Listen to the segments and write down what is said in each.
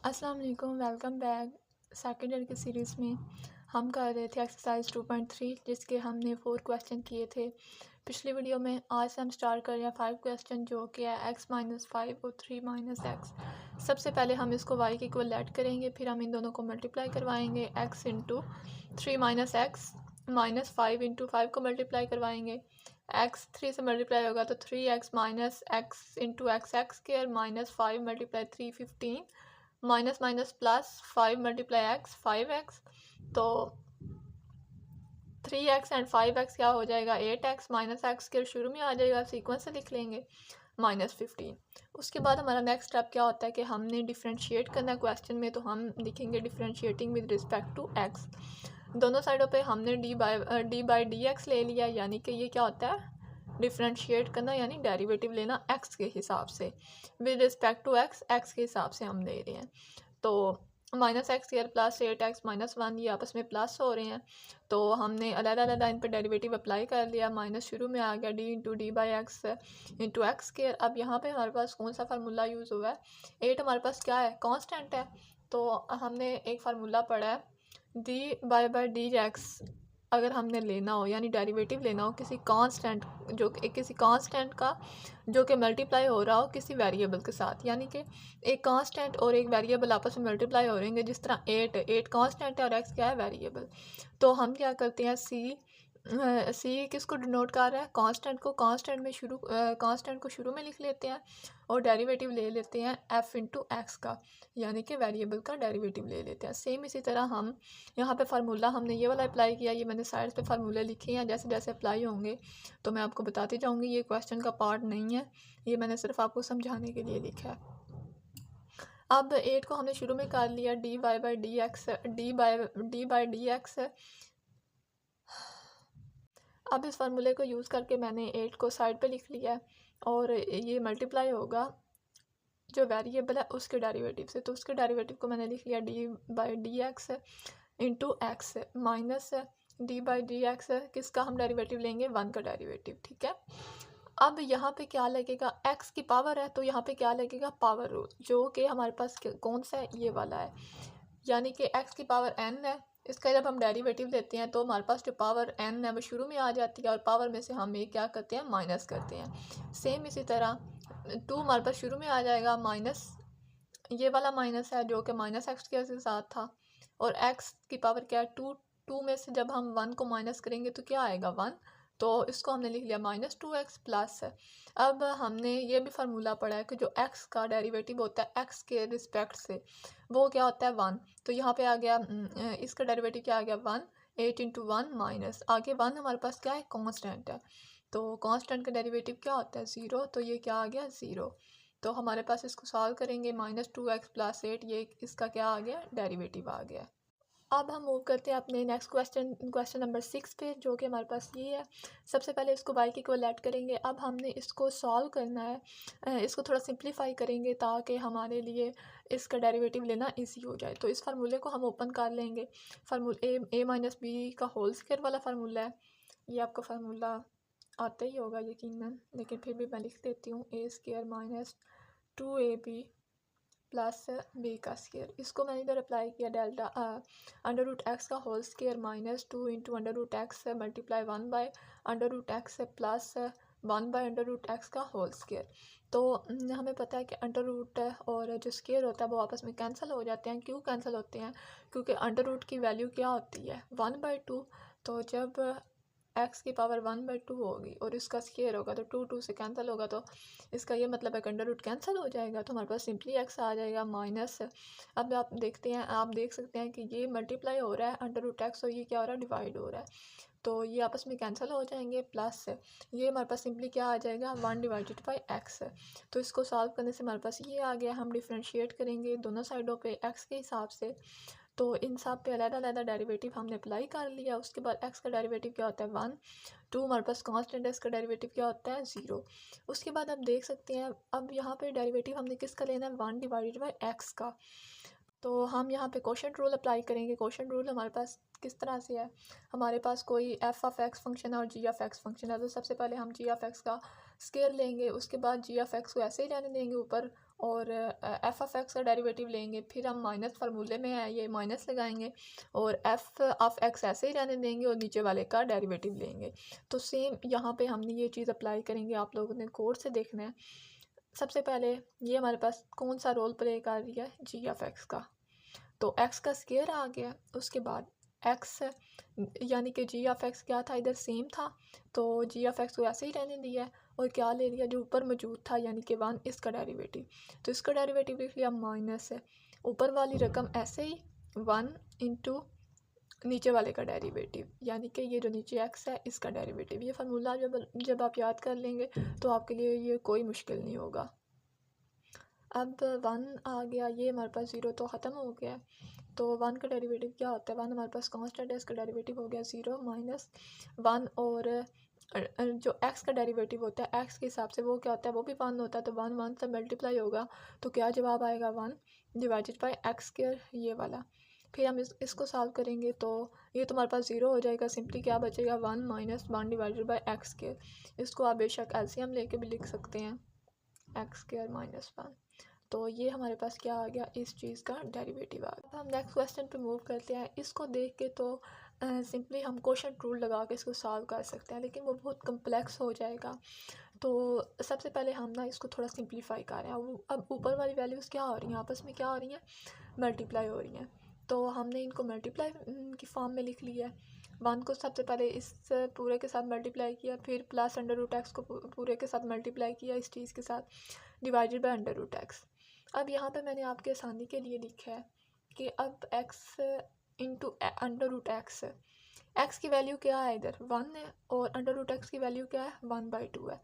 अस्सलाम वालेकुम, welcome back. Second year की सीरीज़ में हम कर रहे थे एक्सरसाइज 2.3 जिसके हमने 4 क्वेश्चन किए थे पिछली वीडियो में। आज से हम स्टार्ट कर रहे हैं 5 क्वेश्चन जो कि है x-5 और 3-x। सबसे पहले हम इसको y के इक्वल ऐड करेंगे, फिर हम इन दोनों को मल्टीप्लाई करवाएंगे। x into 3-x minus 5 into 5 को मल्टीप्लाई करवाएंगे। x 3 से मल्टीप्लाई होगा तो 3x minus x into x square minus 5 multiply 3 15 minus minus plus 5 multiply x 5x। तो 3x एंड 5x क्या हो जाएगा 8x माइनस एक्स के शुरू में आ जाएगा, सीक्वेंस से लिख लेंगे माइनस 15। उसके बाद हमारा नेक्स्ट स्टेप क्या होता है कि हमने डिफरेंशिएट करना है क्वेश्चन में, तो हम लिखेंगे differentiating with respect to x। दोनों साइडों पे हमने डी बाई डी एक्स ले लिया, यानी कि ये क्या होता है डिफरेंशिएट करना, यानी डेरिवेटिव लेना x के हिसाब से विद रिस्पेक्ट टू x के हिसाब से हम ले रहे हैं। तो minus x square plus 8x minus 1 ये आपस में प्लस हो रहे हैं, तो हमने अलग-अलग इन पर डेरिवेटिव अप्लाई कर लिया। माइनस शुरू में आ गया d into D by x into x square. अब यहाँ पे हमारे पास कौन सा फार्मूला यूज़ हुआ है, 8 हमारे पास क्या है कांस्टेंट है, तो हमने एक फार्मूला पढ़ा है डी डी एक्स। अगर हमने लेना हो यानी डेरिवेटिव लेना हो किसी कांस्टेंट किसी कांस्टेंट का जो कि मल्टीप्लाई हो रहा हो किसी वेरिएबल के साथ, यानी कि एक कांस्टेंट और एक वेरिएबल आपस में मल्टीप्लाई हो रहेंगे। जिस तरह 8 कांस्टेंट है और x क्या है वेरिएबल, तो हम क्या करते हैं सी किसको डिनोट कर रहा है कांस्टेंट को। कांस्टेंट को शुरू में लिख लेते हैं और डेरिवेटिव ले लेते हैं f इंटू एक्स का, यानी कि वेरिएबल का डेरिवेटिव ले लेते हैं। सेम इसी तरह हम यहाँ पे फार्मूला हमने ये वाला अप्लाई किया, ये मैंने साइड पे फार्मूले लिखे हैं, जैसे जैसे अप्लाई होंगे तो मैं आपको बताती जाऊँगी। ये क्वेश्चन का पार्ट नहीं है, ये मैंने सिर्फ आपको समझाने के लिए लिखा है। अब 8 को हमने शुरू में कर लिया डी बाई डी एक्स। अब इस फार्मूले को यूज़ करके मैंने 8 को साइड पे लिख लिया है और ये मल्टीप्लाई होगा जो वेरिएबल है उसके डेरिवेटिव से, तो उसके डेरिवेटिव को मैंने लिख लिया D by D x into x minus D by D x. किसका हम डेरिवेटिव लेंगे 1 का डेरिवेटिव, ठीक है। अब यहाँ पे क्या लगेगा x की पावर है, तो यहाँ पे क्या लगेगा पावर रूल, जो कि हमारे पास कौन सा है ये वाला है, यानी कि x की पावर n है। इसका जब हम डेरिवेटिव लेते हैं तो हमारे पास जो पावर n है वो शुरू में आ जाती है और पावर में से हम ये क्या करते हैं माइनस करते हैं। सेम इसी तरह 2 हमारे पास शुरू में आ जाएगा माइनस, ये वाला माइनस है जो कि माइनस एक्स के साथ था, और x की पावर क्या है 2 में से जब हम 1 को माइनस करेंगे तो क्या आएगा 1, तो इसको हमने लिख लिया -2x प्लस। अब हमने ये भी फार्मूला पढ़ा है कि जो x का डेरिवेटिव होता है x के रिस्पेक्ट से वो क्या होता है 1, तो यहाँ पे आ गया इसका डेरिवेटिव क्या आ गया 1, 8 इंटू 1 माइनस आगे 1 हमारे पास क्या है कांस्टेंट है, तो कांस्टेंट का डेरिवेटिव क्या होता है 0, तो ये क्या आ गया 0। तो हमारे पास इसको सॉल्व करेंगे -2x प्लस 8, ये इसका क्या आ गया डेरिवेटिव आ गया। अब हम मूव करते हैं अपने नेक्स्ट क्वेश्चन नंबर 6 पे, जो कि हमारे पास ये है। सबसे पहले इसको y के इक्वल ऐड करेंगे। अब हमने इसको सॉल्व करना है, इसको थोड़ा सिंप्लीफाई करेंगे ताकि हमारे लिए इसका डेरिवेटिव लेना इजी हो जाए। तो इस फार्मूले को हम ओपन कर लेंगे। फार्मूला ए माइनस बी का होल स्क्वायर वाला फार्मूला है, ये आपका फार्मूला आता ही होगा यकीनन, लेकिन फिर भी मैं लिख देती हूँ A square minus 2ab plus B का स्क्वायर। इसको मैंने इधर अप्लाई किया डेल्टा अंडर रूट एक्स का whole square minus 2 into under root X multiply 1 by under root X plus 1 by under root X का होल स्क्वायर। तो हमें पता है कि अंडर रूट और जो स्क्वायर होता है वो आपस में कैंसिल हो जाते हैं। क्यों कैंसिल होते हैं, क्योंकि अंडर रूट की वैल्यू क्या होती है 1/2, तो जब x की पावर 1/2 होगी और इसका स्क्वायर होगा तो 2 से कैंसिल होगा, तो इसका ये मतलब है कि अंडर रूट कैंसिल हो जाएगा, तो हमारे पास सिंपली x आ जाएगा माइनस। अब आप देख सकते हैं कि ये मल्टीप्लाई हो रहा है अंडर रूट एक्स और ये क्या हो रहा है डिवाइड हो रहा है, तो ये आपस में कैंसिल हो जाएंगे। प्लस ये हमारे पास सिंपली क्या आ जाएगा 1 डिवाइडेड बाई एक्स। तो इसको सॉल्व करने से हमारे पास ये आ गया। हम डिफ्रेंशिएट करेंगे दोनों साइडों पे x के हिसाब से, तो इन सब पे अलग-अलग डेरिवेटिव हमने अप्लाई कर लिया। उसके बाद x का डेरिवेटिव क्या होता है 1, 2 हमारे पास कांस्टेंट है, इसका डेरिवेटिव क्या होता है 0। उसके बाद आप देख सकते हैं अब यहाँ पे डेरिवेटिव हमने किसका लेना है 1 डिवाइडेड बाई एक्स का, तो हम यहाँ पे कोशेंट रूल अप्लाई करेंगे। कोशेंट रूल हमारे पास किस तरह से है, हमारे पास कोई एफ ऑफ एक्स फंक्शन है और जी ऑफ एक्स फंक्शन है, तो सबसे पहले हम जी ऑफ एक्स का स्केयर लेंगे, उसके बाद जी ऑफ एक्स को ऐसे ही रहने देंगे ऊपर और एफ ऑफ एक्स का डेरिवेटिव लेंगे, फिर हम माइनस फार्मूले में है ये माइनस लगाएंगे और एफ ऑफ एक्स ऐसे ही रहने देंगे और नीचे वाले का डेरिवेटिव लेंगे। तो सेम यहाँ पे हमने ये चीज़ अप्लाई करेंगे, आप लोगों ने कोड से देखना है। सबसे पहले ये हमारे पास कौन सा रोल प्ले कर रही है, जी ऑफ एक्स का, तो एक्स का स्केयर आ गया। उसके बाद एक्स यानी कि जी ऑफ एक्स क्या था, इधर सेम था, तो जी ऑफ एक्स को ऐसे ही रहने दिया और क्या ले लिया जो ऊपर मौजूद था यानी कि 1 इसका डेरिवेटिव, तो इसका डेरिवेटिव लिख लिया माइनस है ऊपर वाली रकम ऐसे ही 1 इंटू नीचे वाले का डेरिवेटिव यानी कि ये जो नीचे एक्स है इसका डेरिवेटिव। ये फार्मूला जब आप याद कर लेंगे तो आपके लिए ये कोई मुश्किल नहीं होगा। अब 1 आ गया, ये हमारे पास 0 तो ख़त्म हो गया। तो 1 का डेरिवेटिव क्या होता है, 1 हमारे पास कांस्टेंट है, इसका डेरिवेटिव हो गया 0 माइनस 1 और जो x का डेरिवेटिव होता है x के हिसाब से वो क्या होता है, वो भी 1 होता है, तो 1 1 से मल्टीप्लाई होगा तो क्या जवाब आएगा 1 डिवाइडेड बाई एक्स स्क्वायर ये वाला। फिर हम इसको सॉल्व करेंगे तो ये तो हमारे पास 0 हो जाएगा, सिंपली क्या बचेगा 1 minus 1 divided by x square. इसको आप बेशक एलसीएम लेके भी लिख सकते हैं, एक्स स्क्वायर माइनस 1। तो ये हमारे पास क्या आ गया, इस चीज़ का डेरिवेटिव आ गया। हम नेक्स्ट क्वेश्चन पे मूव करते हैं। इसको देख के तो सिंपली हम क्वेश्चन रूल लगा के इसको सॉल्व कर सकते हैं, लेकिन वो बहुत कम्प्लेक्स हो जाएगा। तो सबसे पहले हम ना इसको थोड़ा सिंप्लीफाई कर रहे हैं। अब ऊपर वाली वैल्यूज़ क्या हो रही हैं, आपस में क्या हो रही हैं, मल्टीप्लाई हो रही हैं। तो हमने इनको मल्टीप्लाई की फॉर्म में लिख लिया है। 1 को सबसे पहले इस पूरे के साथ मल्टीप्लाई किया, फिर प्लस अंडर रूट एक्स को पूरे के साथ मल्टीप्लाई किया इस चीज़ के साथ divided by under root x. अब यहाँ पे मैंने आपके आसानी के लिए लिखा है कि अब x into under root x की वैल्यू क्या है, इधर 1 है और अंडर रूट एक्स की वैल्यू क्या है 1/2 है।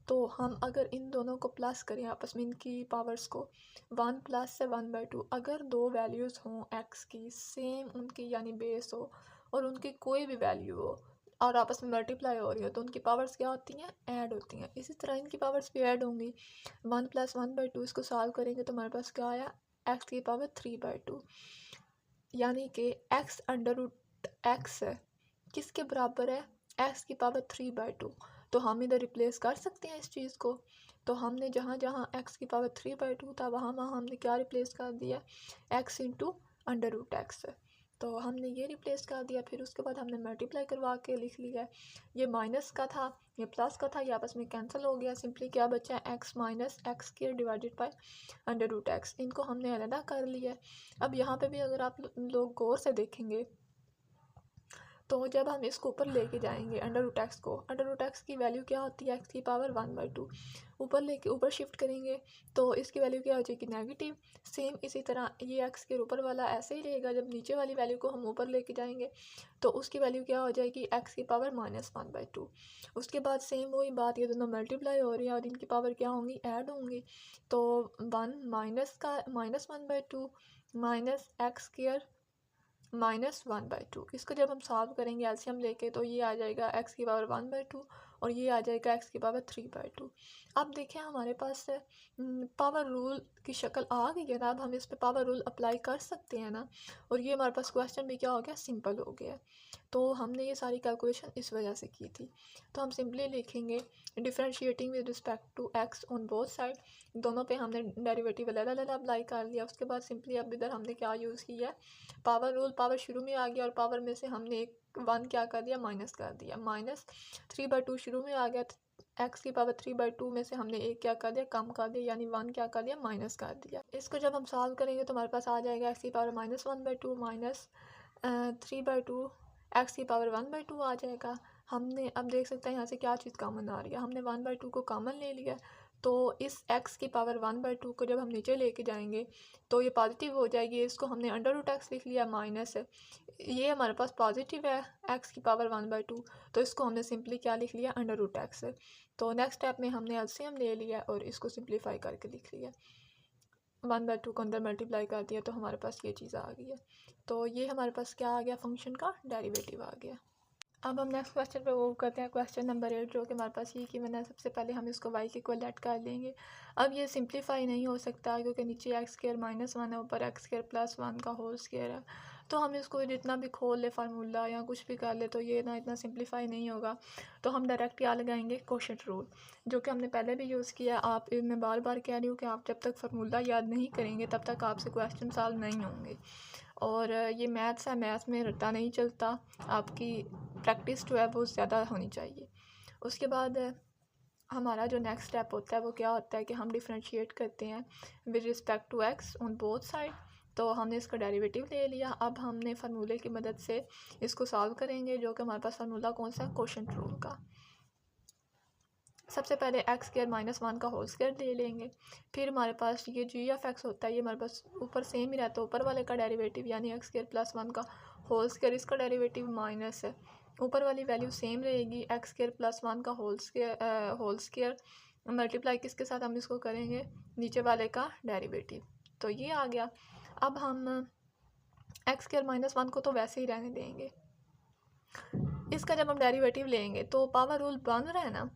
तो हम अगर इन दोनों को प्लस करें आपस में, इनकी पावर्स को 1 प्लस से 1/2, अगर दो वैल्यूज़ हों x की सेम उनकी यानी बेस हो और उनकी कोई भी वैल्यू हो और आपस में मल्टीप्लाई हो रही हो तो उनकी पावर्स क्या होती हैं, ऐड होती हैं। इसी तरह इनकी पावर्स भी ऐड होंगी। 1 + 1/2 इसको सॉल्व करेंगे तो हमारे पास क्या आया, x की पावर 3/2 यानी कि x अंडर रूट एक्स किसके बराबर है, x की पावर 3/2। तो हम इधर रिप्लेस कर सकते हैं इस चीज़ को। तो हमने जहाँ जहाँ x की पावर 3/2 था वहाँ वहाँ हमने क्या रिप्लेस कर दिया, x into under root x. तो हमने ये रिप्लेस कर दिया, फिर उसके बाद हमने मल्टीप्लाई करवा के लिख लिया। ये माइनस का था, ये प्लस का था, ये आपस में कैंसिल हो गया। सिंपली क्या बचा है, x minus x square divided by under root x. इनको हमने अलग कर लिया। अब यहाँ पे भी अगर आप लोग गौर से देखेंगे तो जब हम इसको ऊपर लेके जाएंगे अंडर रूट एक्स की वैल्यू क्या होती है, x की पावर 1/2 ऊपर शिफ्ट करेंगे तो इसकी वैल्यू क्या हो जाएगी, नेगेटिव। सेम इसी तरह ये x के ऊपर वाला ऐसे ही रहेगा, जब नीचे वाली वैल्यू को हम ऊपर लेके जाएंगे तो उसकी वैल्यू क्या हो जाएगी, x की पावर -1/2। उसके बाद सेम वही बात, ये दोनों मल्टीप्लाई हो रही है और इनकी पावर क्या होंगी, ऐड होंगी। तो 1 माइनस का -1/2 माइनस एक्स स्क्वायर -1/2, इसको जब हम सॉल्व करेंगे एलसीएम लेके तो ये आ जाएगा x की पावर 1/2 और ये आ जाएगा x की पावर 3/2। अब देखें हमारे पास पावर रूल की शक्ल आ गई है ना, अब हम इस पे पावर रूल अप्लाई कर सकते हैं ना, और ये हमारे पास क्वेश्चन भी क्या हो गया, सिंपल हो गया। तो हमने ये सारी कैलकुलेशन इस वजह से की थी। तो हम सिंपली लिखेंगे differentiating with respect to x on both side, दोनों पे हमने डेरिवेटिव अलग अलग अप्लाई कर लिया। उसके बाद सिंपली अब इधर हमने क्या यूज़ किया है, पावर रूल। पावर शुरू में आ गया और पावर में से हमने एक 1 क्या कर दिया, माइनस कर दिया। -3/2 शुरू में आ गया, x की पावर 3/2 में से हमने एक क्या कर दिया, कम कर दिया, यानी 1 क्या कर दिया, माइनस कर दिया। इसको जब हम सॉल्व करेंगे तो हमारे पास आ जाएगा x की पावर -1/2 माइनस 3/2 x की पावर 1/2 आ जाएगा। हमने अब देख सकते हैं यहाँ से क्या चीज़ कॉमन आ रही है, हमने 1/2 को कॉमन ले लिया। तो इस x की पावर 1/2 को जब हम नीचे लेके जाएंगे तो ये पॉजिटिव हो जाएगी। इसको हमने अंडर रूट एक्स लिख लिया माइनस, ये हमारे पास पॉजिटिव है x की पावर 1/2, तो इसको हमने सिंपली क्या लिख लिया, अंडर रूट एक्स। तो नेक्स्ट स्टेप में हमने एलसीएम ले लिया और इसको सिंप्लीफाई करके लिख लिया, 1/2 को अंदर मल्टीप्लाई कर दिया तो हमारे पास ये चीज़ आ गई है। तो ये हमारे पास क्या आ गया, फंक्शन का डेरिवेटिव आ गया। अब हम नेक्स्ट क्वेश्चन पे मूव करते हैं, क्वेश्चन नंबर 8, जो कि हमारे पास ये कि मैंने सबसे पहले हम इसको y के इक्वल ऐड कर लेंगे। अब ये सिंप्लीफाई नहीं हो सकता क्योंकि नीचे x स्क्वायर -1 है, ऊपर x स्क्वायर +1 का होल स्क्वायर है। तो हम इसको जितना भी खोल ले फार्मूला या कुछ भी कर ले तो ये ना इतना सिंप्लीफाई नहीं होगा। तो हम डायरेक्ट क्या लगाएंगे, कोशेंट रूल, जो कि हमने पहले भी यूज़ किया। आप मैं बार बार कह रही हूँ कि आप जब तक फार्मूला याद नहीं करेंगे तब तक आपसे क्वेश्चन सॉल्व नहीं होंगे। और ये मैथ्स है, मैथ्स में रट्टा नहीं चलता, आपकी प्रैक्टिस जो है वो ज़्यादा होनी चाहिए। उसके बाद हमारा जो नेक्स्ट स्टेप होता है वो क्या होता है कि हम डिफरेंशिएट करते हैं with respect to x on both side. तो हमने इसका डेरिवेटिव ले लिया, अब हमने फार्मूले की मदद से इसको सॉल्व करेंगे, जो कि हमारे पास फार्मूला कौन सा, कोशेंट रूल का। सबसे पहले एक्स स्क्वायर माइनस 1 का होल स्क्वायर ले लेंगे। फिर हमारे पास ये जी ऑफ एक्स होता है, ये हमारे पास ऊपर सेम ही रहता है, ऊपर वाले का डेरिवेटिव यानी एक्स स्क्वायर प्लस 1 का होल स्क्वायर, इसका डेरिवेटिव माइनस है, ऊपर वाली वैल्यू सेम रहेगी, एक्स स्क्वायर प्लस 1 का होल स्क्वायर मल्टीप्लाई किसके साथ, हम इसको करेंगे नीचे वाले का डेरिवेटिव। तो ये आ गया। अब हम एक्स स्क्वायर माइनस 1 को तो वैसे ही रहने देंगे, इसका जब हम डेरिवेटिव लेंगे तो पावर रूल बन रहा है ना,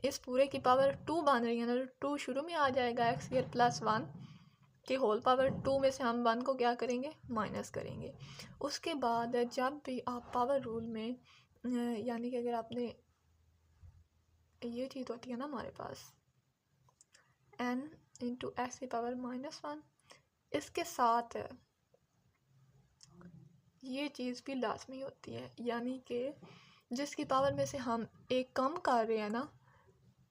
इस पूरे की पावर 2 बन रही है ना, 2 शुरू में आ जाएगा, एक्स स्क्वायर प्लस 1 की होल पावर 2 में से हम 1 को क्या करेंगे, माइनस करेंगे। उसके बाद जब भी आप पावर रूल में यानी कि अगर आपने ये चीज़ होती है ना हमारे पास n इंटू एक्स की पावर माइनस 1, इसके साथ ये चीज़ भी लाजमी होती है, यानी कि जिसकी पावर में से हम एक कम कर रहे हैं ना,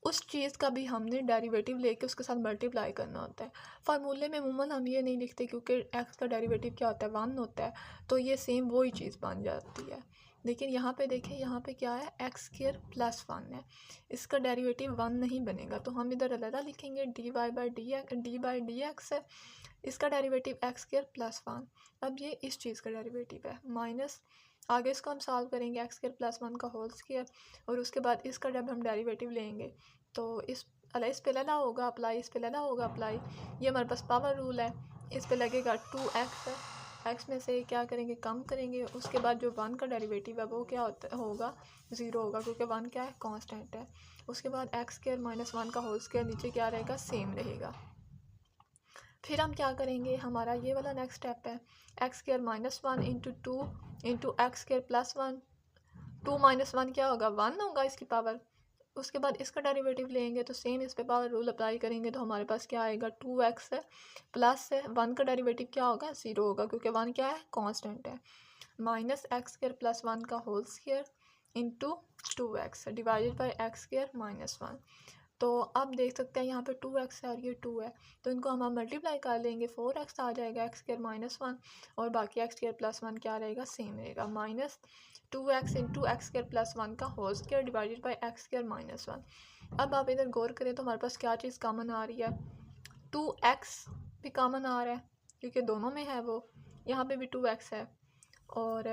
उस चीज़ का भी हमने डेरिवेटिव लेके उसके साथ मल्टीप्लाई करना होता है। फार्मूले में अमूमन हम ये नहीं लिखते क्योंकि एक्स का डेरिवेटिव क्या होता है, 1 होता है, तो ये सेम वही चीज़ बन जाती है। लेकिन यहाँ पे देखें, यहाँ पे क्या है, एक्स स्क्वायर प्लस 1 है, इसका डेरिवेटिव 1 नहीं बनेगा, तो हम इधर अलग लिखेंगे डी बाई डी एक्स है, इसका डेरिवेटिव एक्स स्क्वायर प्लस 1। अब ये इस चीज़ का डेरिवेटिव है माइनस, आगे इसको हम सॉल्व करेंगे एक्स स्क्वायर प्लस 1 का होल स्क्वायर, और उसके बाद इसका जब हम डेरिवेटिव लेंगे तो इस पे लगा होगा अप्लाई, इस पे लगा होगा अप्लाई, ये हमारे पास पावर रूल है, इस पे लगेगा 2x है, एक्स में से क्या करेंगे, कम करेंगे, उसके बाद जो 1 का डेरिवेटिव है वो क्या होगा, 0 होगा, क्योंकि 1 क्या है, कांस्टेंट है। उसके बाद एक्स स्क्वायर माइनस 1 का होल स्क्वायर नीचे क्या रहेगा, सेम रहेगा। फिर हम क्या करेंगे, हमारा ये वाला नेक्स्ट स्टेप है, x square minus 1 into 2 into x square plus 1, 2 minus 1 क्या होगा, 1 होगा इसकी पावर। उसके बाद इसका डेरिवेटिव लेंगे तो सेम इस पे पावर रूल अप्लाई करेंगे, तो हमारे पास क्या आएगा, 2x है प्लस है 1 का डेरिवेटिव क्या होगा, 0 होगा, क्योंकि 1 क्या है, कांस्टेंट है, माइनस एक्स स्क्वायर प्लस 1 का whole square into 2x divided by x square minus 1। तो अब देख सकते हैं यहाँ पे 2x है और ये 2 है, तो इनको हम मल्टीप्लाई कर लेंगे, 4x आ जाएगा एक्स स्क्वायर माइनस 1, और बाकी एक्स स्क्वायर प्लस 1 क्या रहेगा, सेम रहेगा, minus 2x into x square plus 1 का whole square divided by x square minus 1। अब आप इधर गौर करें तो हमारे पास क्या चीज़ कॉमन आ रही है, 2x भी कॉमन आ रहा है क्योंकि दोनों में है वो, यहाँ पे भी 2x है, और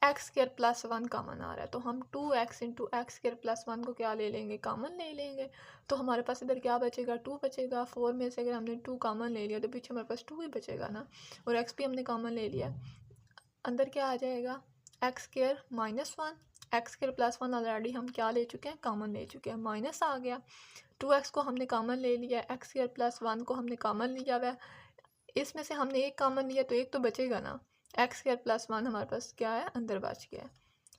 एक्स स्क्वायर प्लस 1 कॉमन आ रहा है, तो हम 2x into x square plus 1 को क्या ले लेंगे, कॉमन ले लेंगे, तो हमारे पास इधर क्या बचेगा, 2 बचेगा। 4 में से अगर हमने 2 कॉमन ले लिया तो पीछे हमारे पास 2 ही बचेगा ना, और x भी हमने कॉमन ले लिया, अंदर क्या आ जाएगा, x square minus 1, x square plus 1 already हम क्या ले चुके हैं, कॉमन ले चुके हैं, माइनस आ गया, 2x को हमने कॉमन ले लिया, एक्स स्क्वायर प्लस 1 को हमने कॉमन लिया हुआ है, इसमें से हमने एक कॉमन लिया तो एक तो बचेगा ना, एक्स स्क्वायर प्लस 1 हमारे पास क्या है, अंदर बच गया,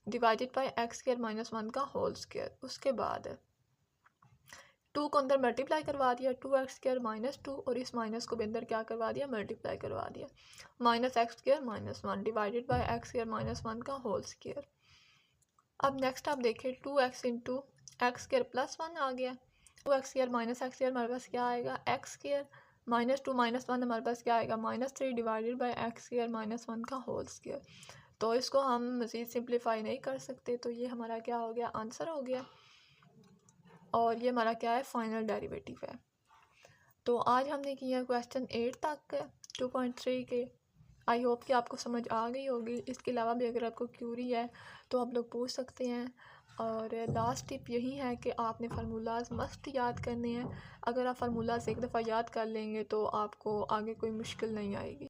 divided by x square minus 1 का होल स्क्वायर। उसके बाद 2 को अंदर मल्टीप्लाई करवा दिया, 2x स्क्वायर माइनस 2, और इस माइनस को भी अंदर क्या करवा दिया, मल्टीप्लाई करवा दिया, minus x square minus 1 divided by x square minus 1 का होल स्क्वायर। अब नेक्स्ट आप देखें, 2x into x square plus 1 आ गया, 2x square minus x square हमारे पास क्या आएगा, एक्स स्क्वायर माइनस 2 माइनस 1 हमारे पास क्या आएगा, minus 3 divided by x square minus 1 का होल स्क्वायर। तो इसको हम मज़ीद सिंप्लीफाई नहीं कर सकते, तो ये हमारा क्या हो गया, आंसर हो गया, और ये हमारा क्या है, फाइनल डेरिवेटिव है। तो आज हमने किया क्वेश्चन 8 तक 2.3 के। आई होप कि आपको समझ आ गई होगी। इसके अलावा भी अगर आपको क्यूरी है तो आप लोग पूछ सकते हैं। और लास्ट टिप यही है कि आपने फार्मूलाज मस्त याद करने हैं। अगर आप फार्मूलाज एक दफ़ा याद कर लेंगे तो आपको आगे कोई मुश्किल नहीं आएगी।